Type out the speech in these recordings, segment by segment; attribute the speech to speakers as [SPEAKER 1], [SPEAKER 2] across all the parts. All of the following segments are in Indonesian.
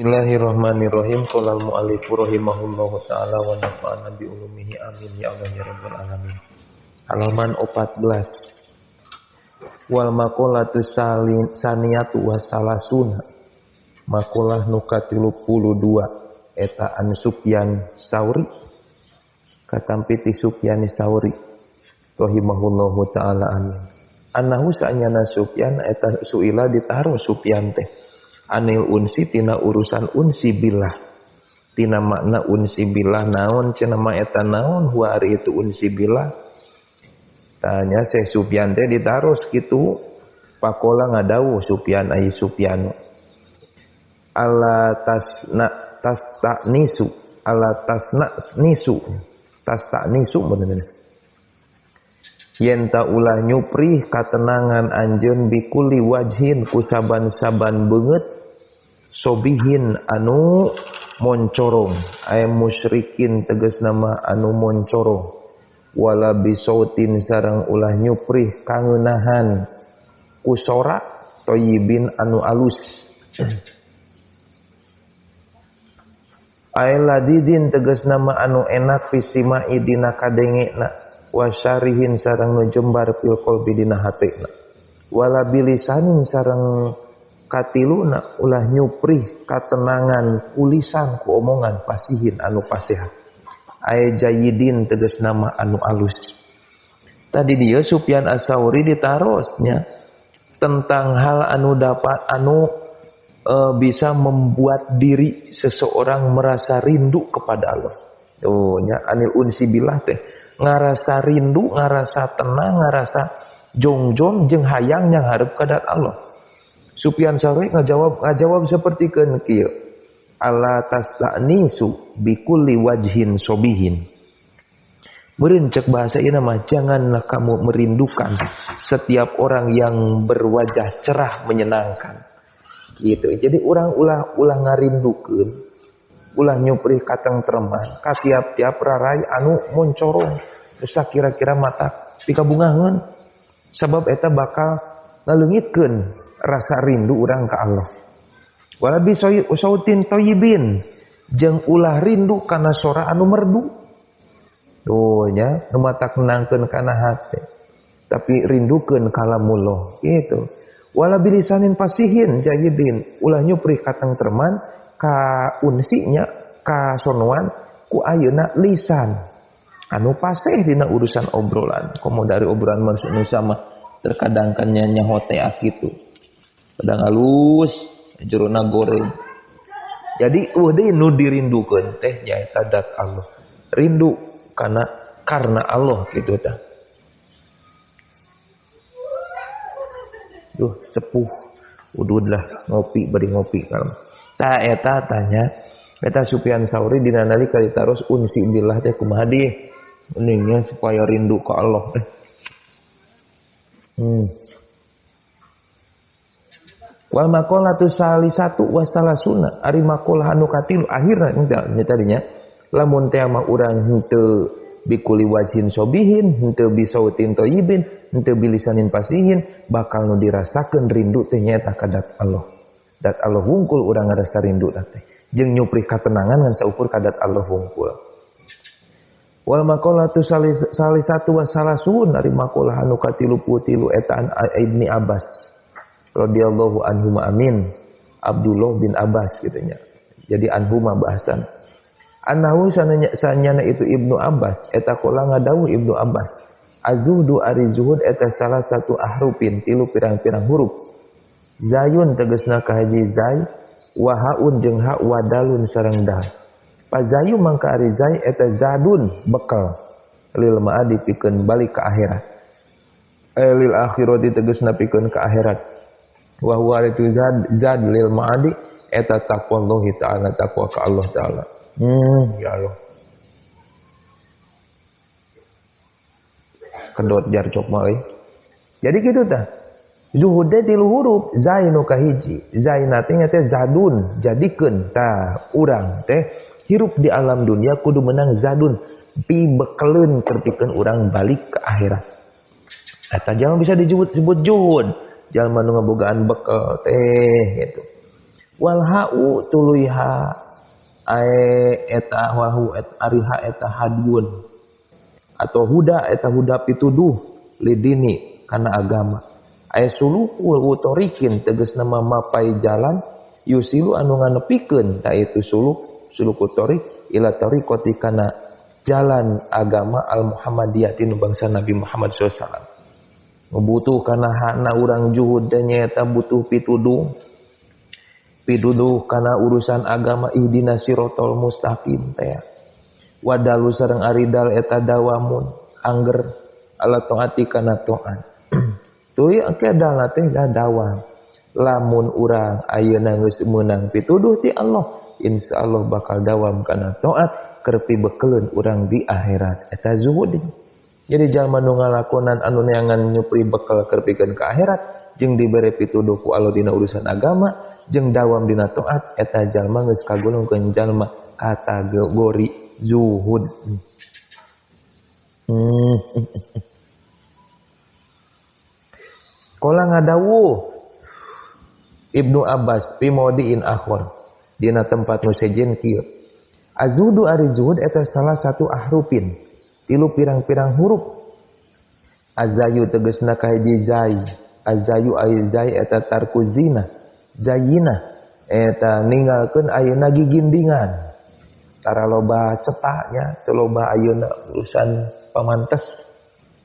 [SPEAKER 1] Bismillahirrahmanirrahim. Qala al-mu'allif rahimahullahu taala wa nafa'ana bi ulumihi amin ya Allah ya rabbal alamin. Halaman 14. Wal maqalatu saniyatu wa salasuna. Maqalah nu ka-32 eta an Sufyan Sauri. Katampi ti Sufyan Sauri rahimahullahu taala amin. Annahu sa'nyana Sufyan eta suila ditaruh Sufyan teh anil unsi tina urusan unsi billah, tina makna unsi billah naon cenah ma eta naon huwa ari itu unsi billah. Tanya Syekh Sufyan teh ditaros kitu pakola ngadawuh Sufyan ai Sufyan ala tastanisu bener yen ta ulah nyuprih katenangan anjeun bikuli wajhin kusaban-saban beungeut sobihin anu moncorong aya musyrikin tegas nama anu moncorong wala bisautin sareng ulah nyuprih kangeunahan kusora toyibin anu alus aya ladidin tegas nama anu enak pisimai dina kadengena wasyarihin sareng nu jembar fil qalbi dina hatena wala bilisanin sareng katiluna ulah nyuprih katenangan kulisan ku omongan pasihin anu pasihan aya jayyidin tegas nama anu alus. Tadi dia Sufyan As-Sauri ditarosnya tentang hal anu dapat bisa membuat diri seseorang merasa rindu kepada Allah. Tuh nya anil unsi billah teh ngarasa rindu, ngarasa tenang, ngarasa jongjong jeung hayang yang hareup kadat Allah. Sufyan Sauri ngajawab seperti keun kieu. Ala tastanisu bikulli wajhin sobihin. Meureun cek bahasa ieu mah janganlah kamu merindukan setiap orang yang berwajah cerah menyenangkan. Gitu. Jadi urang ulah ngarindukeun ulah nyuprih katengtreman ka tiap-tiap rarai anu moncorong usah kira-kira mata pikabungaheun sabab eta bakal ngaleungitkeun rasa rindu urang ka Allah. Wala bi sautin thayyibin jeung ulah rindu kana sora anu merdu. Tuh nya nu mata kenangkeun kana hate tapi rindukeun kalamullah gitu. Wala bilisanin pasihin jayyidin ulah nyuprih katengtreman ka unsinya ka sonoan ku ayeuna lisan anu paseh dina urusan obrolan komo dari obrolan manusia sama terkadang kan nyahote akitu kadang halus jerona goreng jadi deui nu dirindukeun teh nyaeta dat Allah rindu karena Allah gitu tah. Duh sepuh ududlah ngopi bari ngopi kalem. Ta eta tanya eta Sufyan Sauri dina nalika ditaros unsi billah teh kumaha di mendingnya supaya rindu ka Allah teh. Wal maqalatu salisatu wa salasuna ari maqalah anu katilu akhirna nya tadinya lamun teh mah urang henteu bikuli wajhin sobihin henteu bisautin thayyibin henteu bilisanin pasihin bakal nu dirasakeun rindu teh nyaeta kadat Allah. Dat Allah wungkul urang ngarasa rindu teh jeung nyuprih katenangan ngan saukur kadat Allah wungkul. Wal maqalatu salisatu wa salasun ari maqalah anu ka-33 eta an Ibni Abbas radhiyallahu anhu amin Abdullah bin Abbas gitu nya. Jadi anhuma bahasan. Annahu sanyana itu Ibnu Abbas eta qala ngadawuh Ibnu Abbas azuhdu ari zuhud eta salah satu ahrufin tilu pirang-pirang huruf. Zayun tegasna ka haji zai wa haun jeung ha wa dalun sareng dal. Pazayu mangka ari zai eta zadun bekal lil ma'adi pikeun balik ka akhirat. Lil akhirati tegasna pikeun ka akhirat. Wa huwa itu zad lil ma'adi eta taqwallahi ta'ala taqwa ka Allah taala. Ya Allah. Kedot jar cok mah euy. Jadi kitu tah. Zuhud teh tilu huruf zainu ka hiji zaina teh nya teh zadun jadikeun tah urang teh hirup di alam dunia kudu menang zadun pi bekeleun kertikeun urang balik ke akhirat eta jangan bisa disebut juhud jalma nu ngabogaan bekel teh gitu Wal hau tuluy ha eta wahu ariha eta hadun atau huda eta huda pituduh lidini kana agama. Aya sulukul utorikin tegas nama mapai jalan yusilu anu nganepikeun ta itu suluk utorik ila tariqati kana jalan agama al Muhammadiyah tinu bangsa Nabi Muhammad SAW. Membutuh kana hana urang juhud nyata butuh pituduh kana urusan agama ihdina sirotol mustaqim teh. Wadalu sareng aridal eta dawamun angger ala taati kana taat. Tuluy kedah teh dawam. Lamun urang ayeuna geus meunang pituduh ti Allah, insyaallah bakal dawam kana taat keur pibekeleun urang di akhirat. Eta zuhud. Jadi jalma nu ngalakonan anu neangan nyupri bekal keur pikeun ka akhirat jeung dibere pituduh ku Allah dina urusan agama jeung dawam dina taat eta jalma geus kagolongkeun jalma kategori zuhud. Kala ngadawuh Ibnu Abbas fi maudiin akhir dina tempat nu sejen kieu. Azudu ari zuhud eta salah satu ahrufin tilu pirang-pirang huruf. Azayu tegasna kahiji zai. Azayu ay zai eta tarku zina. Zayina eta ninggalkeun ayeuna gigindingan. Tara loba cetaknya, teu loba ayeuna urusan pamantes.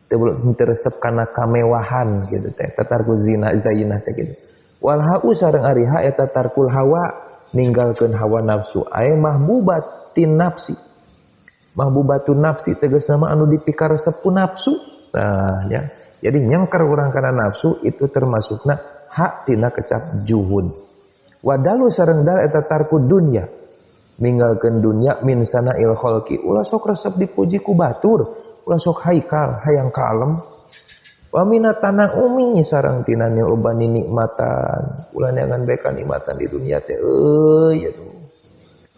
[SPEAKER 1] Teu resep kana kamewahan gitu teh. Tarku zina zayina teh gitu. Wal hau sareng ari ha eta tarkul hawa ninggalkeun hawa nafsu. Ay mahbubatin nafsi. Mahbubatun nafsi tegas nama anu dipikaresep ku nafsu. Nah ya. Jadi nyangkar urang kana nafsu itu termasukna hak tina kecap juhud. Wadalu sareng dal eta tarku dunya. Ninggalkeun dunya min sana'il khalqi. Ulah sok resep dipuji ku batur, ulah sok haikal hayang kalem. Wa minatana umi sareng tina nyobani nikmatan. Ulah neangan bae nikmatan di dunia teh euy atuh.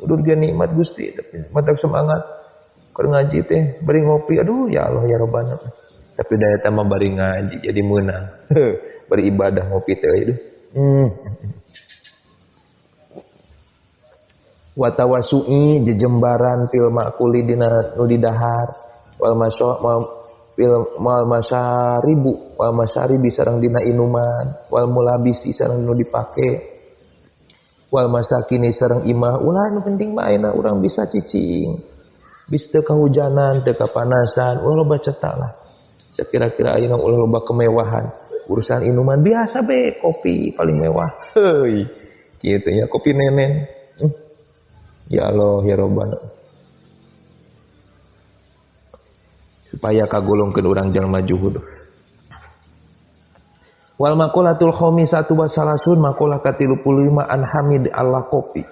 [SPEAKER 1] Udur ge nikmat Gusti tapi matak semangat. Keur ngaji teh bari ngopi aduh ya Allah ya Rabbana. Tapi daya teh mah bari ngaji jadi meunang. Bari ibadah ngopi teh aduh. Wa tawasu'i jejembaran fil ma'kuli dina nu didahar wal masyaribu sareng dina inuman wal mulabisi sareng nu dipake wal masakini sareng imah ulah nu penting mah ayeuna urang bisa cicing bis teu kahujanan teu kapanasan ulah loba cetak lah sakira-kira ayeuna ulah loba kemewahan urusan inuman biasa be kopi paling mewah heuy kieu teh nya kopi nenen ya Allah ya Rabbana supaya kagolongkeun urang jalma juhud. Wal maqalatul khamisatu wasalasun maqalah ka-35 an Hamid Al-Laqabi.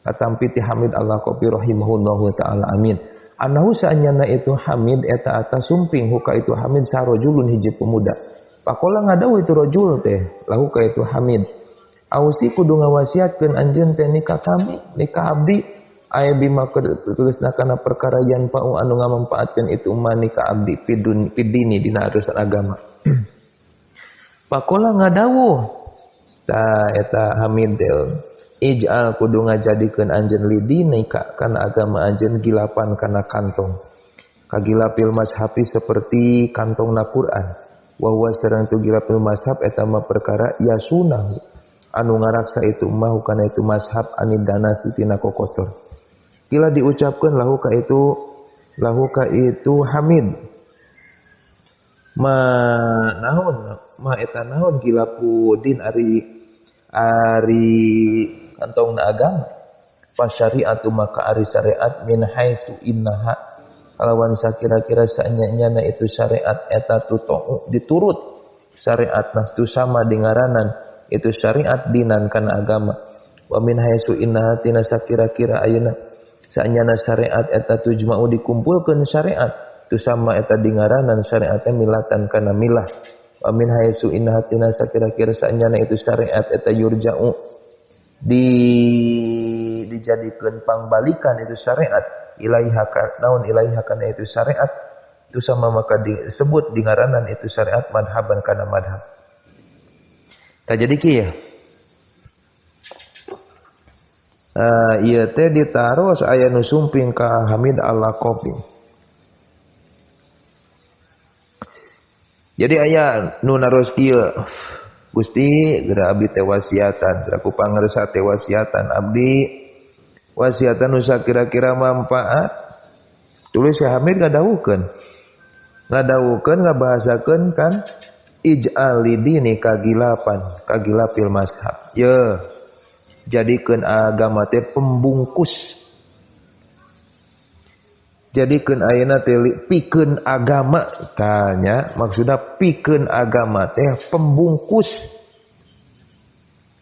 [SPEAKER 1] Katampi ti Hamid Al-Laqabi rahimahullahu taala amin. Anahu saanyana itu Hamid eta atas sumping huka itu Hamid sarojulun hiji pemuda. Pakola ngadawuh itu rajul teh lahu ka itu Hamid. Ausi kudu ngawasiatkeun anjeun teh nikah kami, nikah abdi aya bima keusna kana perkara yan pau anu ngamanfaatkeun itu manika abdi fidini dina urusan agama. Pakola ngadawuh ta eta Hamid ij'al kudu ngajadikeun anjeun lidinika kana agama anjeun gilapan kana kantong. Kagilapil mazhabi seperti kantongna Quran. Wa huwa sareng tu gilapil mazhab eta mah perkara yasunahu anu ngaraksa itu mah kana itu mazhab anidana sitina kokotor. Kila diucapkan lahu ka itu Hamid ma eta naon gilapudin ari kantongna agama fa syariatu maka ari syariat min haitsu innaha kalawan sakira-kira saanyana itu syariat eta tutu diturut syariat nastu sama dingaranan itu syariat dinan kana agama wa min haitsu innaha tina sakira-kira ayeuna saanyana syariat eta tujma'u dikumpulkeun syariat tu sama eta dingaranan syariatnya milatan kana milah wa min haitsu inna hatina sakira-kira saanyana itu syariat eta yurja'u dijadikeun pangbalikan itu syariat ilaiha naon ilaiha kana itu syariat tu sama maka disebut dingaranan itu syariat madhaban kana madhab. Jadi kieu Ieu teh ditaros aya nu sumping ka Hamid Al-Laqabi. Jadi aya nu naros kieu, Gusti geura abdi teh wasiatan, geura ku pangarsa teh wasiatan abdi, wasiatan nu sakira-kira manfaat. Tulis si Hamid ngadawukeun ngabahasakeun kan ij'al lidini kagilapil mazhab. Ye jadikeun agama teh pembungkus. Jadikeun ayeuna teh pikeun agama tanya maksudna pikeun agama teh pembungkus.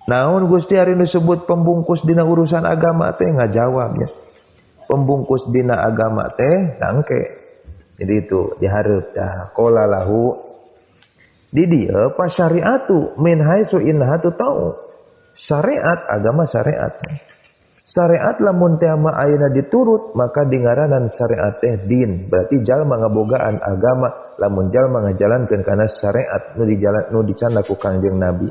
[SPEAKER 1] Naon Gusti ari nu disebut pembungkus dina urusan agama teh ngajawabnya. Pembungkus dina agama teh sangke. Jadi itu dihareup tah qala lahu di dieu pa syariatu min haitsu innahatu tau. Syariat agama syariat. Syariat lamun teh mah ayeuna diturut maka dingaranan syariat teh din. Berarti jalma ngabogaan agama lamun jalma ngajalankeun kana syariat nu dicanna ku Kangjeng Nabi.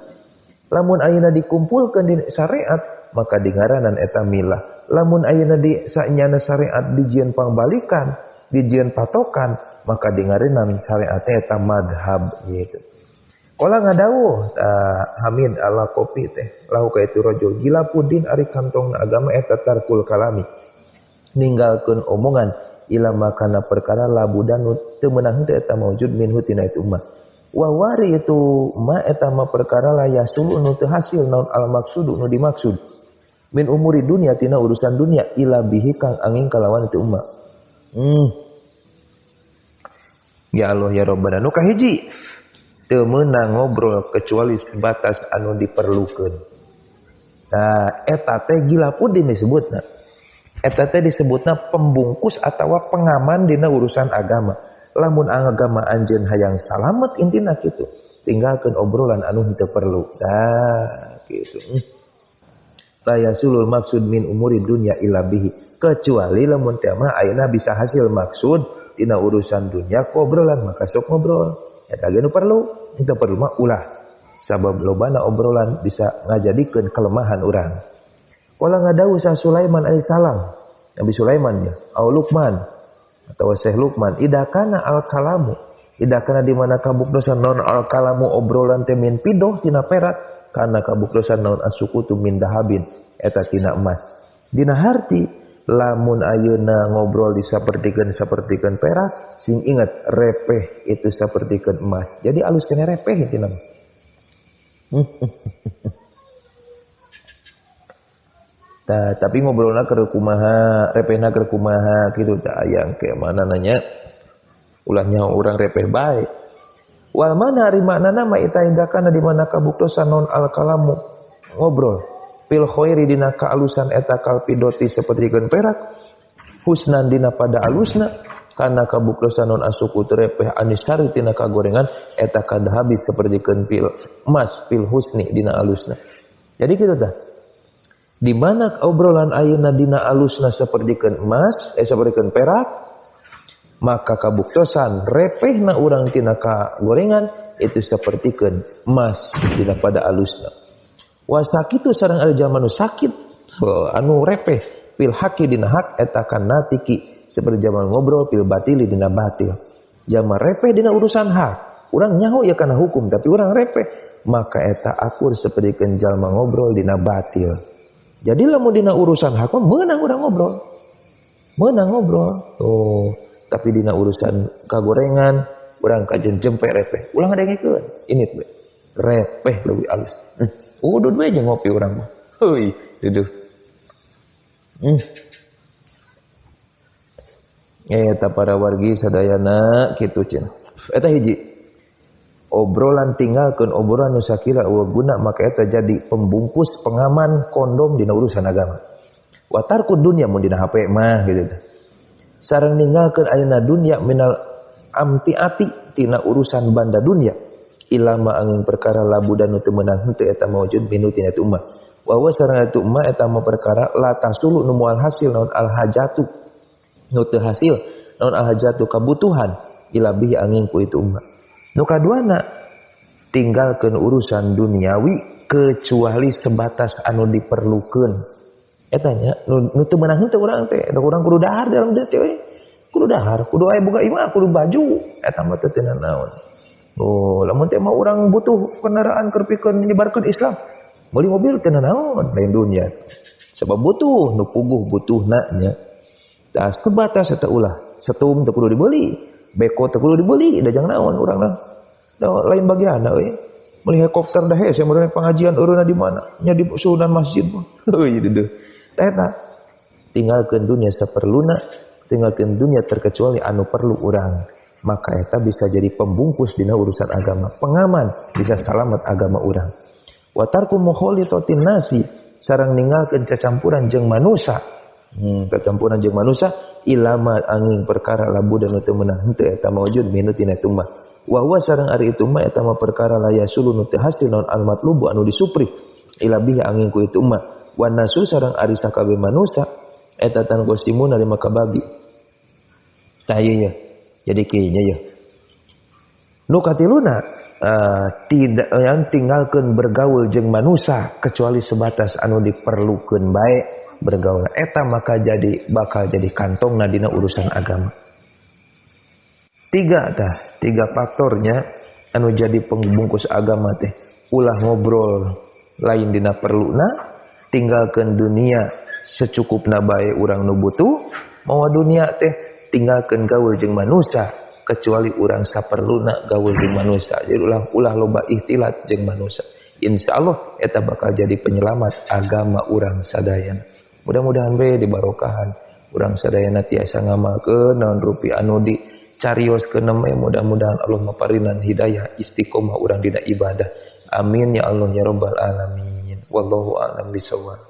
[SPEAKER 1] Lamun ayeuna dikumpulkeun di syariat maka dingaranan eta milah. Lamun ayeuna di saenyana syariat dijieun pangbalikan, dijieun patokan, maka dingaranan syariat eta madhab gitu. Kala ngadawuh Hamid Al-Laqabi teh lahu ka itu rajul gilapudin ari kantongna agama eta tarkul kalami. Ninggalkeun omongan ila makana perkara labudan teu meunang teh eta maujud minhu tina itu mah. Wa wari itu ma eta mah perkara la yasulu nu teu hasil naon al maksudu nu dimaksud. Min umuri dunia tina urusan dunia ila bihi kang angin kalawan itu mah. Ya Allah ya Rabbana nu kahiji teu meunang ngobrol kecuali sebatas anu diperlukeun. Nah, eta teh gilapudin disebutna. Eta teh disebutna pembungkus atawa pengaman dina urusan agama. Lamun agama anjeun hayang salamet intina kitu. Tinggalkeun obrolan anu henteu perlu. Dah kitu. La yasulul maksud min umuri dunya illa bihi. Kecuali lamun teh mah ayeuna bisa hasil maksud dina urusan dunia ku obrolan maka sok ngobrol. Eta ge nu perlu, henteu perlu mah ulah. Sabab lobana obrolan bisa ngajadikeun kelemahan urang. Kala ngadawuh sa Sulaiman alaihissalam, Nabi Sulaiman ya, au Luqman atau Syekh Luqman, idakana al-kalamu, idakana di mana kabuktosan naon al-kalamu obrolan teh min pidoh tina perak, kana kabuktosan naon asukutu min dahabin, eta tina emas. Dina harti lamun ayeuna ngobrol sapertikeun perak, sing ingat repeh itu sapertikeun emas. Jadi alus kena repeh tina. Tapi ngobrolna keur kumaha, repehna keur kumaha kitu tah aya ke mana nanya. Ulahnya urang repeh bae. Wal mana ari maknana ma ita indakana di mana kabuktosan non al kalamu ngobrol. Fil khairi dina kaalusan eta kalpidoti sapertikeun perak. Husnan dina pada alusna kana kabuktosan non asuku terepeh anisari tina kagorengan eta kadhabi sapertikeun pil emas fil husni dina alusna. Jadi kitu tah. Di mana obrolan ayeuna dina alusna sapertikeun emas, sapertikeun perak, maka kabuktosan repehna urang tina kagorengan itu sapertikeun emas dina pada alusna. Wasakitu sareng ari jalma nu sakit anu repeh fil haqi dina hak eta kan natiki seperti zaman ngobrol fil batili dina batil. Jalma repeh dina urusan hak, urang nyaho ya kana hukum tapi urang repeh, maka eta akur sapertikeun jalma ngobrol dina batil. Jadi lamun dina urusan hak mah meunang urang ngobrol. Meunang ngobrol. Tapi dina urusan kagorengan urang kajen jempe repeh. Ulang ngadengkeun. Ini teh repeh leuwih alus. Udud we jeung ngopi urang mah. Heuy, duduh. Eta para wargi sadayana kitu cenah. Eta hiji. Obrolan tinggalkeun obrolan nu sakira eueuh guna maka eta jadi pembungkus pengaman kondom dina urusan agama. Wa tarkud dunya mun dina HP mah gitu. Sareng ninggalkeun ayeuna dunya minal amtiati tina urusan banda dunya. Ilama angin perkara labudan nu teu meunang henteu eta maujud minu tina itu ummah. Wa wa sareng itu ummah eta mah perkara la tasulu nu moal hasil naon al hajatu. Nu teu hasil naon al hajatu kabutuhan ila bihi angin ku itu ummah. Nu kaduana tinggalkeun urusan duniawi kecuali sebatas anu diperlukeun. Eta nya nu teu meunang henteu urang teh, da urang kudu dahar dalam dieu teh. Kudu dahar, kudu aya boga imah, kudu baju, eta mah teu naon. Oh, lamun teh mah urang butuh kendaraan keur pikeun nyebarkeun Islam, beli mobil teu naon lain dunya. Sebab butuh nu puguh butuhna nya. Tah sebatas eta ulah, setum teu kudu dibeli, beko teu kudu dibeli, da jangan naon urangna. Da lain bagianna euy. Meuli helikopter dah hese meureun pengajian eureunna di mana? Nya di sunan masjid mah. Heuh duduh. Tah eta tinggalkeun dunia saperluna, tinggalkeun dunia terkecuali anu perlu urang. Maka eta bisa jadi pembungkus dina urusan agama, pengaman bisa salamet agama urang. Wa tarku mukhalitatin nasi, sareng ninggalkeun cacampuran jeung manusia. Cacampuran jeung manusia ilama angin perkara labu dan teu meunang henteu eta maujud minu tina itu mah. Wa huwa sareng ari itu mah eta mah perkara layasulu nu teu hasil naon al matlubu anu disupri ila bihi angin ku itu mah. Wa nasu sareng ari sakabeh manusia eta tan kostimun ari maka bagi. Tah ieu jadi kieu nya. Nu katiluna tidak yang tinggalkeun bergaul jeung manusia kecuali sebatas anu diperlukeun bae bergaul. Eta maka bakal jadi kantongna dina urusan agama. Tiga faktornya anu jadi pembungkus agama teh. Ulah ngobrol lain dina perluna, tinggalkeun dunia secukupna bae urang nu butuh, mawa dunia teh tinggalkeun gaul jeung manusia kecuali urang saperluna gaul jeung manusia. Jadi ulah loba ikhtilat jeung manusia. Insyaallah eta bakal jadi penyelamat agama urang sadayana. Mudah-mudahan bae dibarokahan urang sadayana tiasa ngamalkeun naon rupi anu dicarioskeun mah. Mudah-mudahan Allah maparinan hidayah istiqomah urang dina ibadah. Amin ya Allah ya rabbal alamin. Wallahu a'lam bishawab.